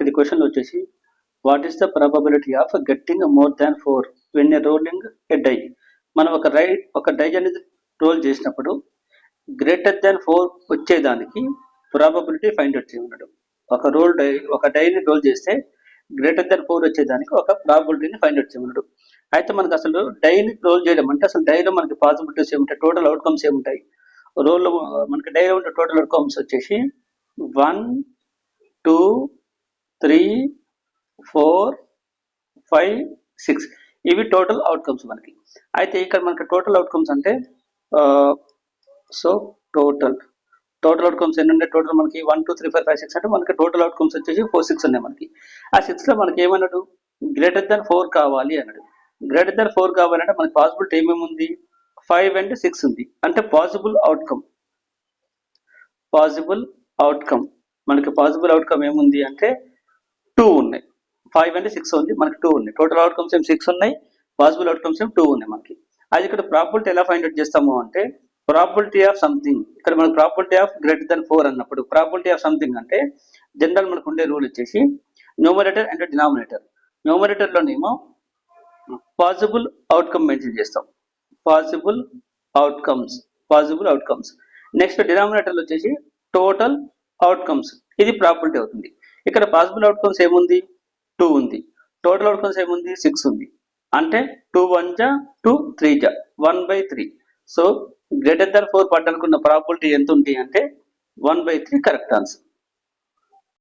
ఇక్కడ క్వశ్చన్ వచ్చేసి what is the probability of getting more than 4 when rolling a die. మనం ఒక die అనేది రోల్ చేసినప్పుడు గ్రేటర్ దాన్ 4 వచ్చేదానికి ప్రాబబిలిటీ ఫైండ్ అవుట్ చేయమన్నాడు. ఒక డైని రోల్ చేస్తే గ్రేటర్ దాన్ 4 వచ్చేదానికి ఒక ప్రాబిలిటీని ఫైండ్ అవుట్ చేయమన్నాడు. అయితే మనకు అసలు డైని రోల్ చేయడం అంటే అసలు డైలో మనకి పాసిబిలిటీస్ ఏముంటాయి, టోటల్ అవుట్కమ్స్ ఏముంటాయి. రోల్లో మనకి డైలో ఉండే టోటల్ అవుట్కమ్స్ వచ్చేసి 1, 2, 3, 4, 5, 6 ఇవి టోటల్ అవుట్కమ్స్ మనకి. అయితే ఇక్కడ మనకి టోటల్ అవుట్కమ్స్ అంటే టోటల్ అవుట్కమ్స్ ఎన్ని ఉన్నాయి, టోటల్ మనకి 1, 2, 3, 4, 5, 6 అంటే మనకి టోటల్ అవుట్కమ్స్ వచ్చేసి 4, 6 ఉన్నాయి మనకి. ఆ 6లో మనకి ఏమన్నాడు, గ్రేటర్ దాన్ 4 కావాలి అన్నాడు. గ్రేటర్ దాన్ 4 కావాలంటే మనకి పాసిబిలిటీ ఏమేమి ఉంది, 5 and 6 ఉంది. అంటే పాసిబుల్ అవుట్కమ్ మనకి పాసిబుల్ అవుట్కమ్ ఏముంది అంటే 2 ఉన్నాయి. 5 and 6 ఉంది, మనకి 2 ఉన్నాయి. టోటల్ అవుట్కమ్స్ ఏం 6 ఉన్నాయి, పాసిబుల్ అవుట్కమ్స్ ఏం 2 ఉన్నాయి మనకి. అది ఇక్కడ ప్రాబిలిటీ ఎలా ఫైండ్ అవుట్ చేస్తాము అంటే ప్రాబిలిటీ ఆఫ్ సంథింగ్. ఇక్కడ మనకు ప్రాబిలిటీ ఆఫ్ గ్రేటర్ దాన్ 4 అన్నప్పుడు ప్రాబిలిటీ ఆఫ్ సంథింగ్ అంటే జనరల్ మనకు ఉండే రూల్ వచ్చేసి న్యూమరేటర్ అండ్ డినామినేటర్. న్యూమరేటర్లోనేమో పాసిబుల్ అవుట్కమ్ మెన్షన్ చేస్తాం, పాసిబుల్ అవుట్కమ్స్. నెక్స్ట్ డినామినేటర్లో వచ్చేసి టోటల్ అవుట్కమ్స్, ఇది ప్రాబిలిటీ అవుతుంది. ఇక్కడ పాసిబుల్ అవుట్కమ్స్ ఏముంది, 2 ఉంది. టోటల్ అవుట్కమ్స్ ఏముంది, 6 ఉంది. అంటే 2 1 జా 2 3 జా 1/3. సో గ్రేటర్ దాన్ 4 పడ్డానుకున్న ప్రాబిలిటీ ఎంత ఉంది అంటే 1/3 కరెక్ట్ ఆన్సర్.